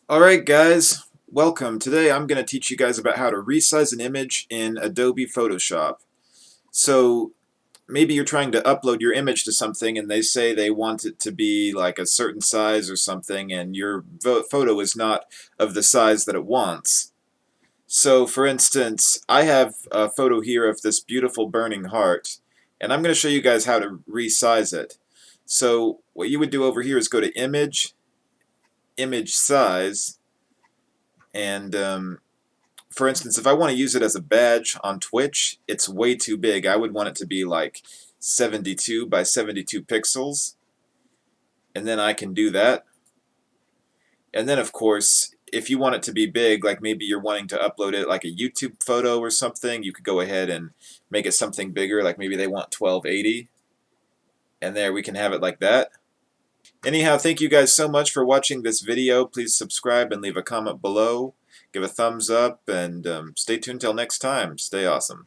Alright guys, welcome. Today I'm going to teach you guys about how to resize an image in Adobe Photoshop. So maybe you're trying to upload your image to something and they say they want it to be like a certain size or something and your photo is not of the size that it wants. So for instance, I have a photo here of this beautiful burning heart and I'm going to show you guys how to resize it. So what you would do over here is go to Image, Image Size, and for instance, if I want to use it as a badge on Twitch, it's way too big. I would want it to be like 72 by 72 pixels, and then I can do that. And then, of course, if you want it to be big, like maybe you're wanting to upload it like a YouTube photo or something, you could go ahead and make it something bigger, like maybe they want 1280, and there we can have it like that. Anyhow, thank you guys so much for watching this video. Please subscribe and leave a comment below. Give a thumbs up, and stay tuned till next time. Stay awesome.